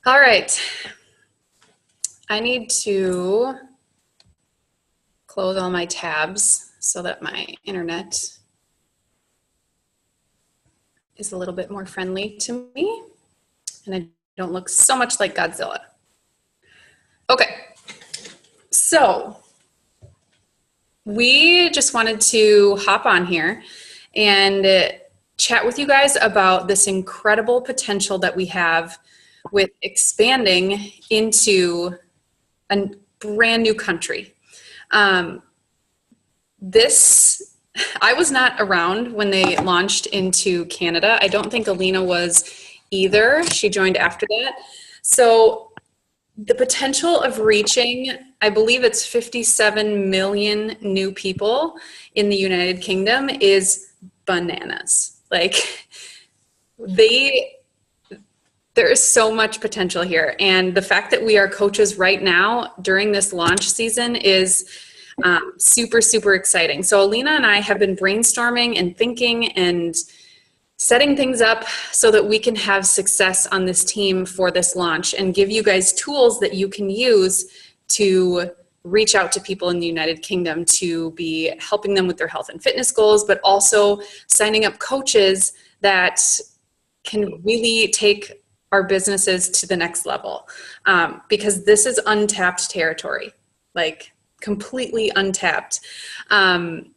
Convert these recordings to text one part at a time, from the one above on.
All right. I need to close all my tabs so that my internet is a little bit more friendly to me and I don't look so much like Godzilla. Okay. So we just wanted to hop on here and chat with you guys about this incredible potential that we have with expanding into a brand new country. I was not around when they launched into Canada. I don't think Alina was either. She joined after that. So the potential of reaching, I believe it's 57 million new people in the United Kingdom is bananas. Like there is so much potential here. And the fact that we are coaches right now during this launch season is super, super exciting. So Alina and I have been brainstorming and thinking and setting things up so that we can have success on this team for this launch and give you guys tools that you can use to reach out to people in the United Kingdom to be helping them with their health and fitness goals, but also signing up coaches that can really take our businesses to the next level, because this is untapped territory, like completely untapped.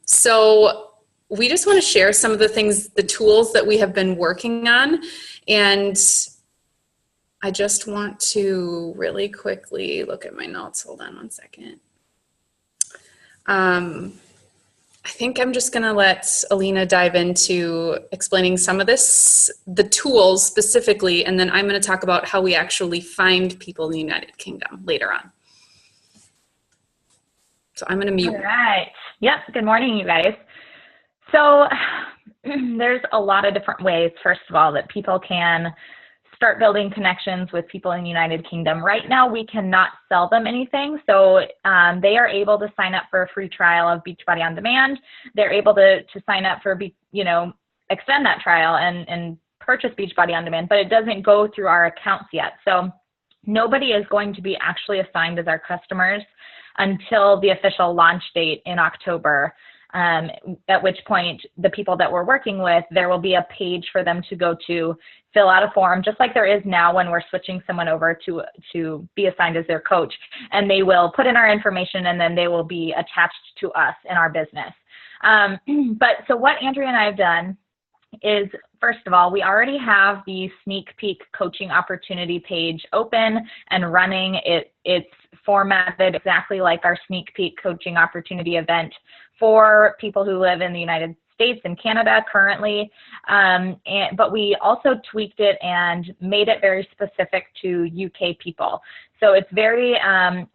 So we just want to share some of the things, the tools that we have been working on. And I just want to really quickly look at my notes. Hold on one second. I think I'm just going to let Alina dive into explaining some of this, the tools specifically, and then I'm going to talk about how we actually find people in the United Kingdom later on. So I'm going to mute. All right. Yep. Good morning, you guys. So there's a lot of different ways, first of all, that people can start building connections with people in the United Kingdom. Right now, we cannot sell them anything. So they are able to sign up for a free trial of Beachbody On Demand. They're able to sign up for, extend that trial and purchase Beachbody On Demand, but it doesn't go through our accounts yet. So nobody is going to be actually assigned as our customers until the official launch date in October. At which point the people that we're working with, there will be a page for them to go to, fill out a form, just like there is now when we're switching someone over to be assigned as their coach, and they will put in our information and then they will be attached to us in our business. But so what Andrea and I have done is, first of all, we already have the sneak peek coaching opportunity page open and running. It's formatted exactly like our sneak peek coaching opportunity event for people who live in the United States and Canada currently. But we also tweaked it and made it very specific to UK people. So it's very,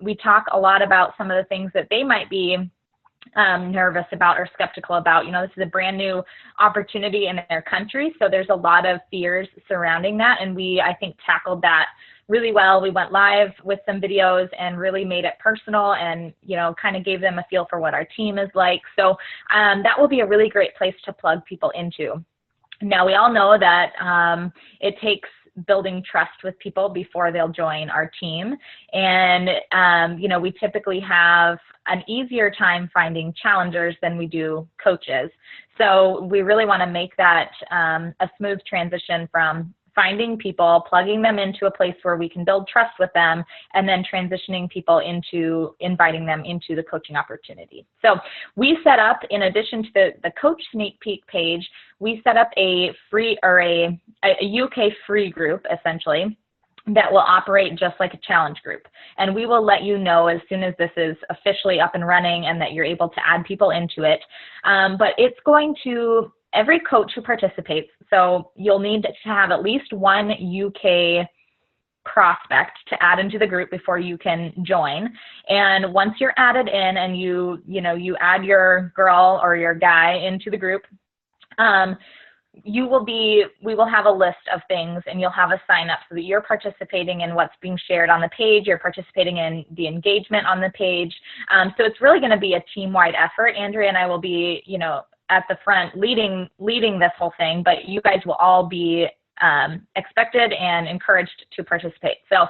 we talk a lot about some of the things that they might be nervous about or skeptical about. This is a brand new opportunity in their country, so there's a lot of fears surrounding that, and we, I think, tackled that really well. We went live with some videos and really made it personal and, kind of gave them a feel for what our team is like. So that will be a really great place to plug people into. Now, we all know that it takes building trust with people before they'll join our team. And, we typically have an easier time finding challengers than we do coaches. So we really want to make that a smooth transition from finding people, plugging them into a place where we can build trust with them, and then transitioning people into inviting them into the coaching opportunity. So we set up, in addition to the coach sneak peek page, we set up a free, or a UK free group, essentially, that will operate just like a challenge group. And we will let you know as soon as this is officially up and running and that you're able to add people into it. But it's going to, every coach who participates, so you'll need to have at least one UK prospect to add into the group before you can join. And once you're added in and you add your girl or your guy into the group, we will have a list of things, and you'll have a sign up so that you're participating in what's being shared on the page. You're participating in the engagement on the page. So it's really going to be a team-wide effort. Andrea and I will be, at the front leading this whole thing, but you guys will all be expected and encouraged to participate. So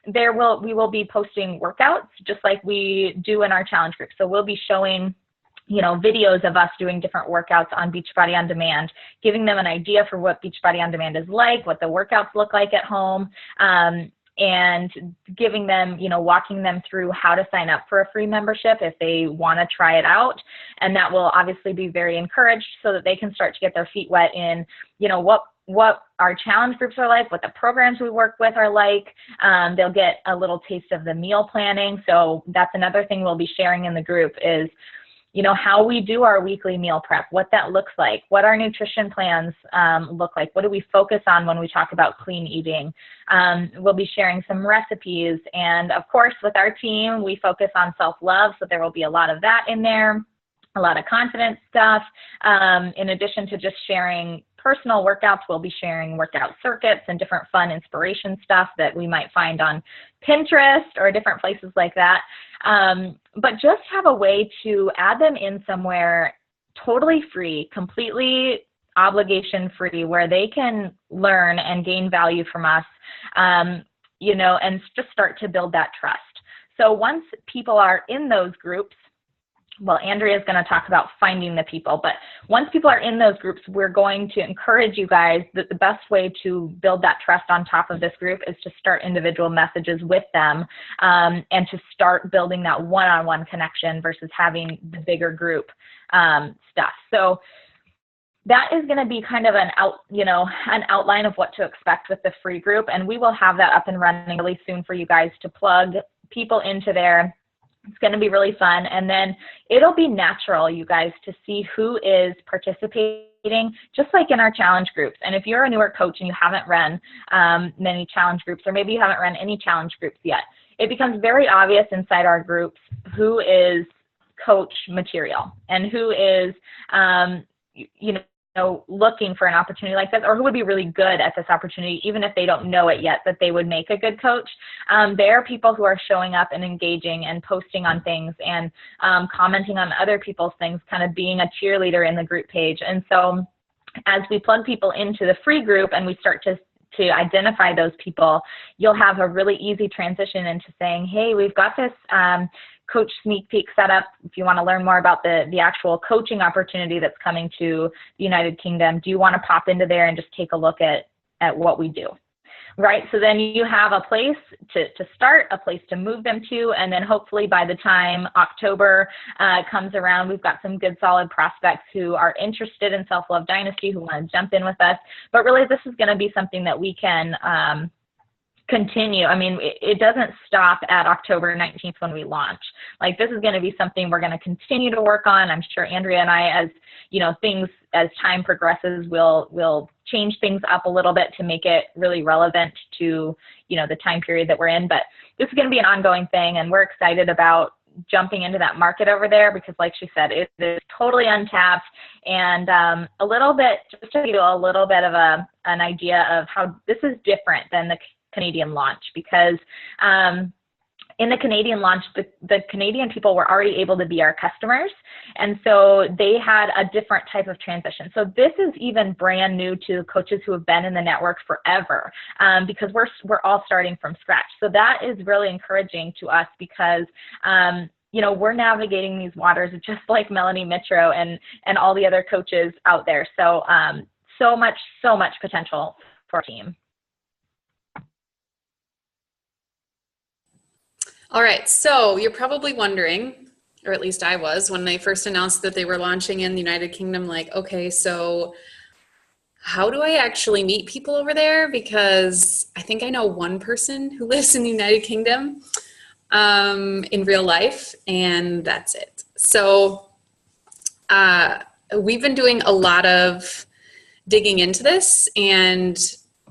we will be posting workouts just like we do in our challenge group. So we'll be showing videos of us doing different workouts on Beachbody On Demand, giving them an idea for what Beachbody On Demand is like, what the workouts look like at home, and giving them, walking them through how to sign up for a free membership if they want to try it out. And that will obviously be very encouraged so that they can start to get their feet wet in, what our challenge groups are like, what the programs we work with are like. They'll get a little taste of the meal planning. So that's another thing we'll be sharing in the group is, how we do our weekly meal prep, what that looks like, what our nutrition plans look like, what do we focus on when we talk about clean eating. We'll be sharing some recipes. And of course, with our team, we focus on self-love. So there will be a lot of that in there, a lot of confidence stuff. In addition to just sharing personal workouts, we'll be sharing workout circuits and different fun inspiration stuff that we might find on Pinterest or different places like that. But just have a way to add them in somewhere totally free, completely obligation free, where they can learn and gain value from us, and just start to build that trust. So once people are in those groups, well, Andrea is going to talk about finding the people, but once people are in those groups, we're going to encourage you guys that the best way to build that trust on top of this group is to start individual messages with them, and to start building that one-on-one connection versus having the bigger group stuff. So that is going to be kind of an outline of what to expect with the free group, and we will have that up and running really soon for you guys to plug people into there. It's going to be really fun. And then it'll be natural, you guys, to see who is participating, just like in our challenge groups. And if you're a newer coach and you haven't run many challenge groups, or maybe you haven't run any challenge groups yet, it becomes very obvious inside our groups who is coach material and who is, looking for an opportunity like this, or who would be really good at this opportunity, even if they don't know it yet, that they would make a good coach. There are people who are showing up and engaging and posting on things and commenting on other people's things, kind of being a cheerleader in the group page. And so as we plug people into the free group and we start to identify those people, you'll have a really easy transition into saying, hey, we've got this coach sneak peek set up. If you want to learn more about the actual coaching opportunity that's coming to the United Kingdom, do you want to pop into there and just take a look at what we do? Right, so then you have a place to start, a place to move them to, and then hopefully by the time October comes around, we've got some good solid prospects who are interested in Self-Love Dynasty, who want to jump in with us. But really, this is going to be something that we can continue. I mean, it doesn't stop at October 19th when we launch. Like, this is going to be something we're going to continue to work on. I'm sure Andrea and I, as time progresses, we'll change things up a little bit to make it really relevant to, the time period that we're in. But this is going to be an ongoing thing, and we're excited about jumping into that market over there because, like she said, it is totally untapped. And a little bit, just to give you a little bit of an idea of how this is different than the Canadian launch, because in the Canadian launch, the Canadian people were already able to be our customers, and so they had a different type of transition. So this is even brand new to coaches who have been in the network forever, because we're all starting from scratch. So that is really encouraging to us because we're navigating these waters just like Melanie Mitro and all the other coaches out there. So so much potential for our team. All right, so you're probably wondering, or at least I was, when they first announced that they were launching in the United Kingdom, like, okay, so how do I actually meet people over there? Because I think I know one person who lives in the United Kingdom in real life, and that's it. So we've been doing a lot of digging into this and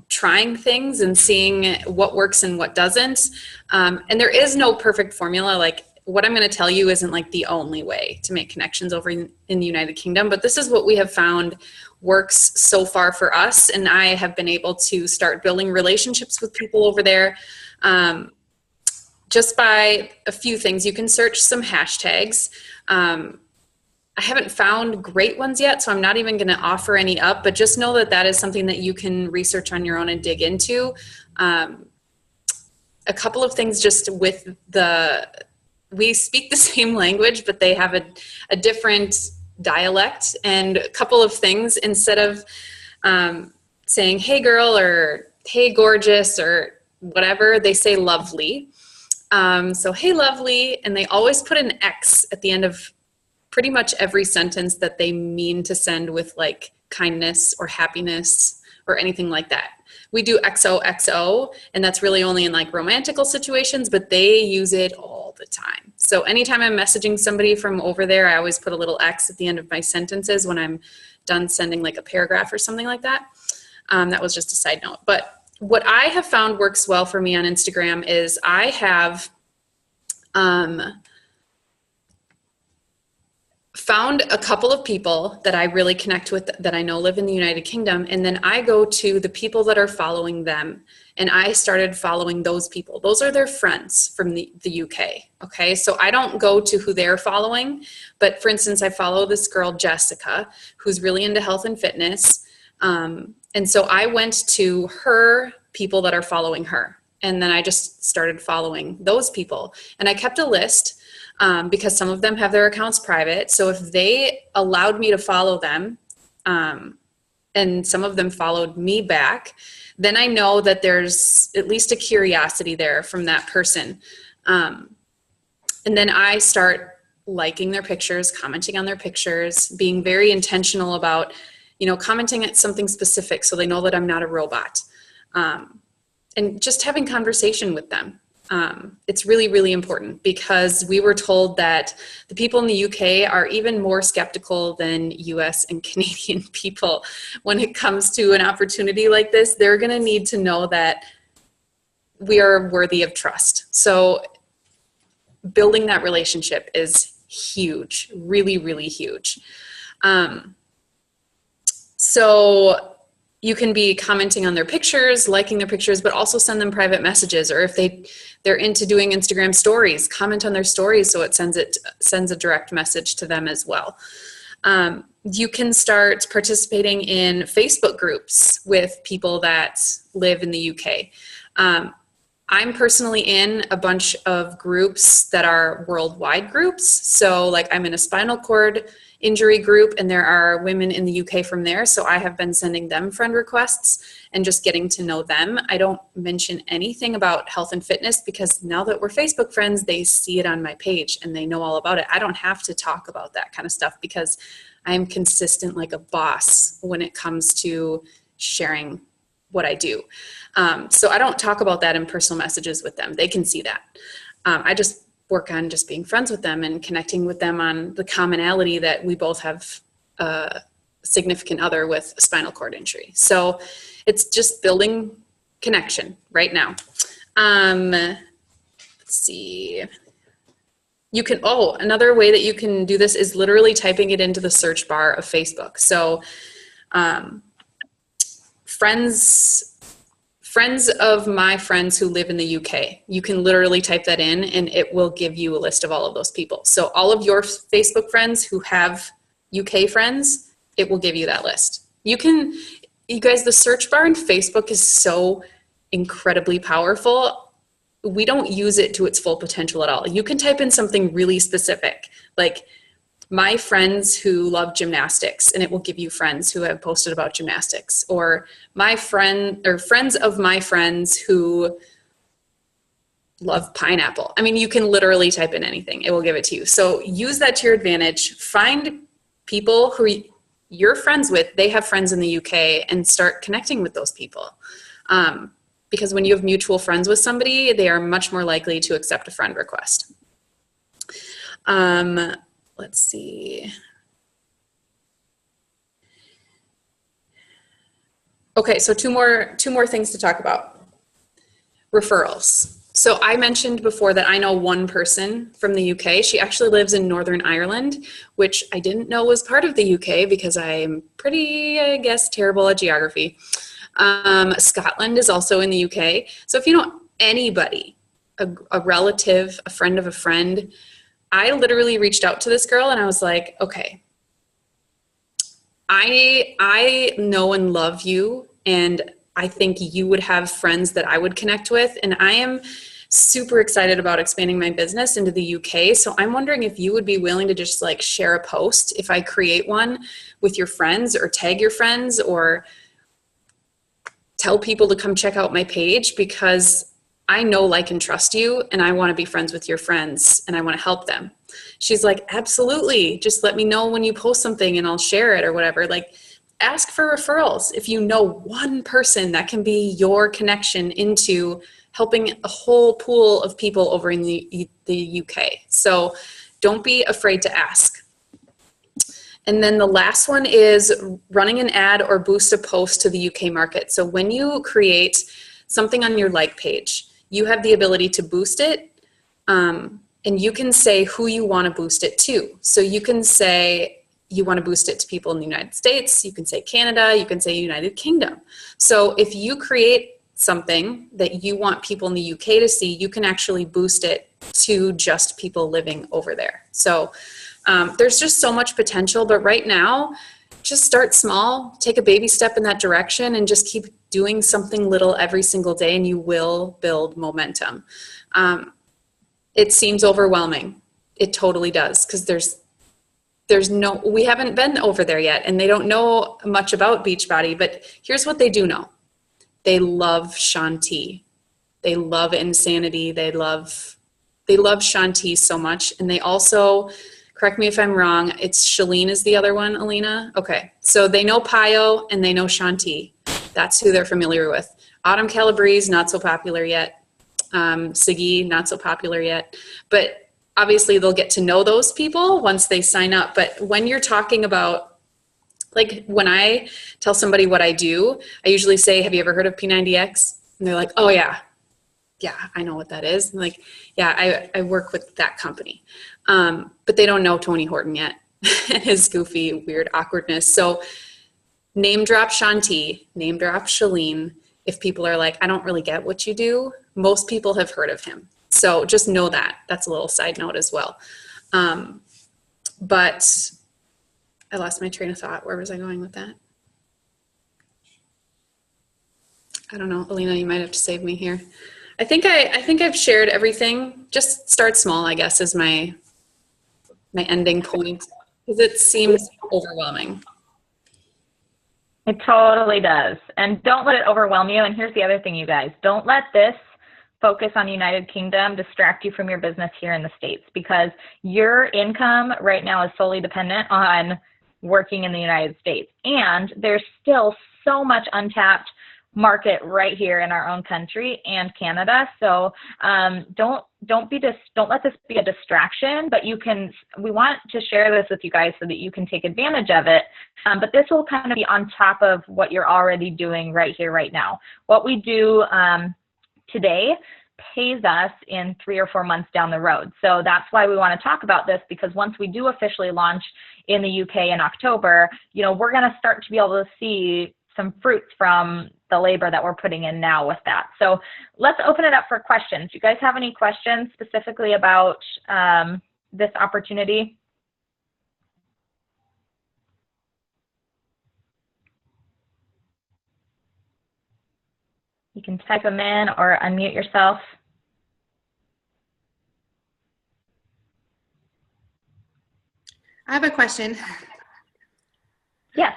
trying things and seeing what works and what doesn't. And there is no perfect formula. Like, what I'm going to tell you isn't like the only way to make connections over in the United Kingdom, but this is what we have found works so far for us. And I have been able to start building relationships with people over there just by a few things. You can search some hashtags. I haven't found great ones yet, so I'm not even going to offer any up, but just know that that is something that you can research on your own and dig into. A couple of things just with we speak the same language, but they have a different dialect, and a couple of things, instead of saying, hey girl, or hey gorgeous, or whatever, they say lovely. So hey lovely, and they always put an X at the end of pretty much every sentence that they mean to send with like kindness or happiness or anything like that. We do XOXO, and that's really only in like romantical situations, but they use it all the time. So anytime I'm messaging somebody from over there, I always put a little X at the end of my sentences when I'm done sending like a paragraph or something like that. That was just a side note. But what I have found works well for me on Instagram is I have found a couple of people that I really connect with that I know live in the United Kingdom, and then I go to the people that are following them, and I started following those people. Those are their friends from the UK, okay? So I don't go to who they're following, but for instance, I follow this girl, Jessica, who's really into health and fitness, and so I went to her people that are following her, and then I just started following those people, and I kept a list because some of them have their accounts private. So if they allowed me to follow them, and some of them followed me back, then I know that there's at least a curiosity there from that person. And then I start liking their pictures, commenting on their pictures, being very intentional about, commenting at something specific so they know that I'm not a robot. And just having conversation with them. It's really, really important, because we were told that the people in the UK are even more skeptical than US and Canadian people when it comes to an opportunity like this. They're going to need to know that we are worthy of trust. So building that relationship is huge, really, really huge. So you can be commenting on their pictures, liking their pictures, but also send them private messages. Or if they're into doing Instagram stories, comment on their stories so it sends a direct message to them as well. You can start participating in Facebook groups with people that live in the UK. I'm personally in a bunch of groups that are worldwide groups. So like I'm in a spinal cord injury group, and there are women in the UK from there. So I have been sending them friend requests and just getting to know them. I don't mention anything about health and fitness, because now that we're Facebook friends, they see it on my page and they know all about it. I don't have to talk about that kind of stuff because I'm consistent like a boss when it comes to sharing what I do. So I don't talk about that in personal messages with them. They can see that. I just work on just being friends with them and connecting with them on the commonality that we both have a significant other with a spinal cord injury. So it's just building connection right now. Let's see. You can, another way that you can do this is literally typing it into the search bar of Facebook. So friends of my friends who live in the UK. You can literally type that in and it will give you a list of all of those people. So all of your Facebook friends who have UK friends, it will give you that list. You guys, the search bar in Facebook is so incredibly powerful. We don't use it to its full potential at all. You can type in something really specific, like my friends who love gymnastics, and it will give you friends who have posted about gymnastics, or my friend or friends of my friends who love pineapple. I mean, you can literally type in anything. It will give it to you. So use that to your advantage. Find people who you're friends with. They have friends in the UK, and start connecting with those people. Because when you have mutual friends with somebody, they are much more likely to accept a friend request. Let's see. Okay, so two more things to talk about. Referrals. So I mentioned before that I know one person from the UK. She actually lives in Northern Ireland, which I didn't know was part of the UK because I'm pretty, I guess, terrible at geography. Scotland is also in the UK. So if you know anybody, a relative, a friend of a friend, I literally reached out to this girl and I was like, okay, I know and love you, and I think you would have friends that I would connect with, and I am super excited about expanding my business into the UK. So I'm wondering if you would be willing to just like share a post if I create one with your friends, or tag your friends, or tell people to come check out my page, because I know, like, and trust you, and I want to be friends with your friends, and I want to help them. She's like, absolutely. Just let me know when you post something and I'll share it or whatever. Like, ask for referrals. If you know one person that can be your connection into helping a whole pool of people over in the UK. So don't be afraid to ask. And then the last one is running an ad or boost a post to the UK market. So when you create something on your like page, you have the ability to boost it, and you can say who you want to boost it to. So you can say you want to boost it to people in the United States, you can say Canada, you can say United Kingdom. So if you create something that you want people in the UK to see, you can actually boost it to just people living over there. So there's just so much potential, but right now, just start small, take a baby step in that direction, and just keep doing something little every single day, and you will build momentum. It seems overwhelming. It totally does, because we haven't been over there yet, and they don't know much about Beachbody, but here's what they do know. They love Shanti. They love Insanity. They love Shanti so much, and they also, correct me if I'm wrong, it's Shalene is the other one, Alina? Okay, so they know Pio and they know Shanti. That's who they're familiar with. Autumn Calabrese, not so popular yet. Siggy, not so popular yet. But obviously they'll get to know those people once they sign up. But when you're talking about, like, when I tell somebody what I do, I usually say, have you ever heard of P90X? And they're like, oh yeah, I know what that is. I'm like, yeah, I work with that company. But they don't know Tony Horton yet and his goofy, weird awkwardness. So name drop Shanti, name drop Shalene. If people are like, I don't really get what you do, most people have heard of him. So just know that. That's a little side note as well. But I lost my train of thought. Where was I going with that? I don't know. Alina, you might have to save me here. I think I've shared everything. Just start small, I guess, is my ending point, because it seems overwhelming. It totally does. And don't let it overwhelm you. And here's the other thing, you guys. Don't let this focus on United Kingdom distract you from your business here in the States, because your income right now is solely dependent on working in the United States. And there's still so much untapped market right here in our own country and Canada. So don't let this be a distraction, but we want to share this with you guys so that you can take advantage of it. But this will kind of be on top of what you're already doing right here, right now. What we do today pays us in 3 or 4 months down the road. So that's why we want to talk about this, because once we do officially launch in the UK in October, we're going to start to be able to see some fruits from the labor that we're putting in now with that. So let's open it up for questions. Do you guys have any questions specifically about this opportunity? You can type them in or unmute yourself. I have a question. Yes.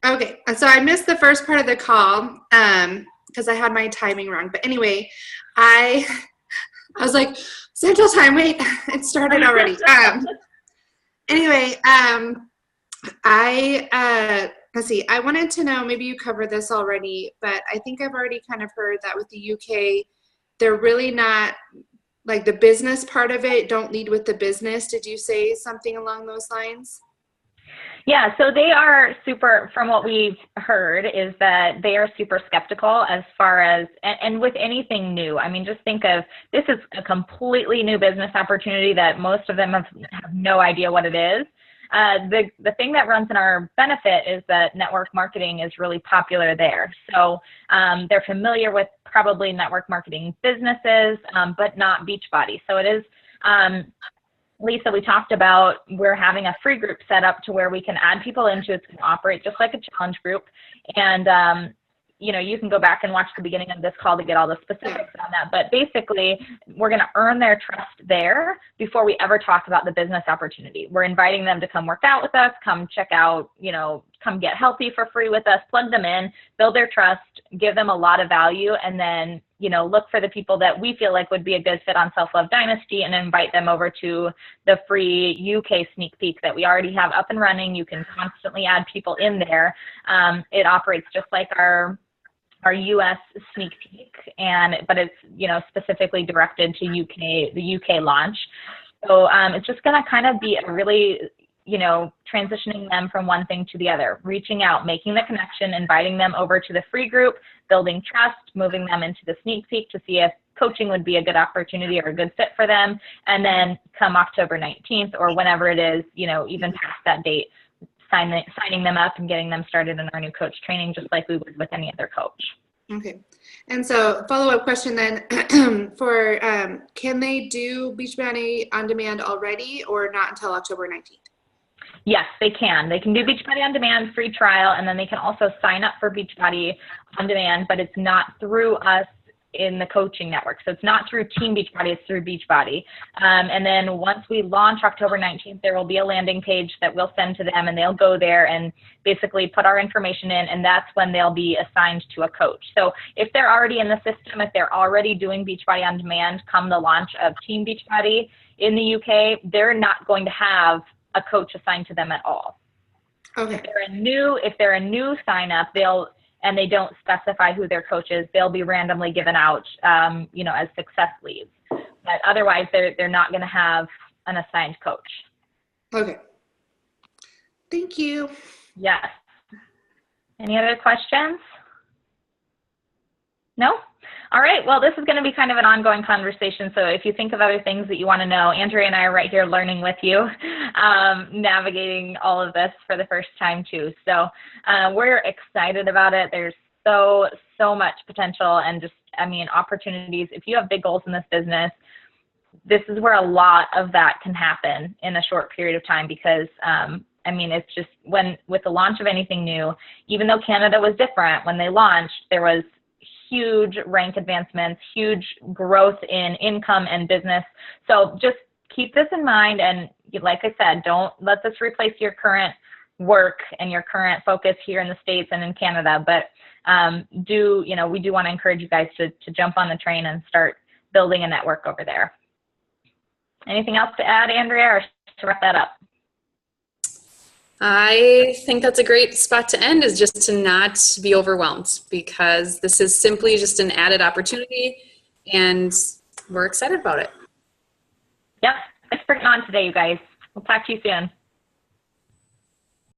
Okay, so I missed the first part of the call because I had my timing wrong. But anyway, I was like, Central Time, wait, it started already. Let's see, I wanted to know, maybe you covered this already, but I think I've already kind of heard that with the UK, they're really not, like, the business part of it, don't lead with the business. Did you say something along those lines? Yeah, so they are super, from what we've heard, is that they are super skeptical as far as, and with anything new. I mean, just think of, this is a completely new business opportunity that most of them have no idea what it is. The thing that runs in our benefit is that network marketing is really popular there. So they're familiar with probably network marketing businesses, but not Beachbody. So it is Lisa, we talked about we're having a free group set up to where we can add people into. It's going to operate just like a challenge group. And, you can go back and watch the beginning of this call to get all the specifics on that. But basically, we're going to earn their trust there before we ever talk about the business opportunity. We're inviting them to come work out with us, come check out, come get healthy for free with us, plug them in, build their trust, give them a lot of value, and then, look for the people that we feel like would be a good fit on Self-Love Dynasty and invite them over to the free UK sneak peek that we already have up and running. You can constantly add people in there. It operates just like our US sneak peek, but it's, specifically directed to the UK launch. So it's just going to kind of be a really, transitioning them from one thing to the other, reaching out, making the connection, inviting them over to the free group, building trust, moving them into the sneak peek to see if coaching would be a good opportunity or a good fit for them. And then come October 19th or whenever it is, even past that date, signing them up and getting them started in our new coach training, just like we would with any other coach. Okay. And so follow-up question then for, can they do Beachbody on demand already or not until October 19th? Yes, they can. They can do Beachbody on demand, free trial, and then they can also sign up for Beachbody on demand, but it's not through us in the coaching network. So it's not through Team Beachbody, it's through Beachbody. And then once we launch October 19th, there will be a landing page that we'll send to them, and they'll go there and basically put our information in, and that's when they'll be assigned to a coach. So if they're already in the system, if they're already doing Beachbody on demand come the launch of Team Beachbody in the UK, they're not going to have a coach assigned to them at all. Okay. If they're a new sign up, and they don't specify who their coach is, they'll be randomly given out, as success leads. But otherwise, they're not going to have an assigned coach. Okay. Thank you. Yes. Any other questions? No? All right. Well, this is going to be kind of an ongoing conversation. So if you think of other things that you want to know, Andrea and I are right here learning with you, navigating all of this for the first time too. So we're excited about it. There's so much potential and opportunities. If you have big goals in this business, this is where a lot of that can happen in a short period of time because it's just with the launch of anything new, even though Canada was different, when they launched, there was huge rank advancements, huge growth in income and business. So just keep this in mind. And like I said, don't let this replace your current work and your current focus here in the States and in Canada. But we do want to encourage you guys to jump on the train and start building a network over there. Anything else to add, Andrea, or to wrap that up? I think that's a great spot to end, is just to not be overwhelmed, because this is simply just an added opportunity and we're excited about it. Yep. Thanks for getting on today, you guys. We'll talk to you soon.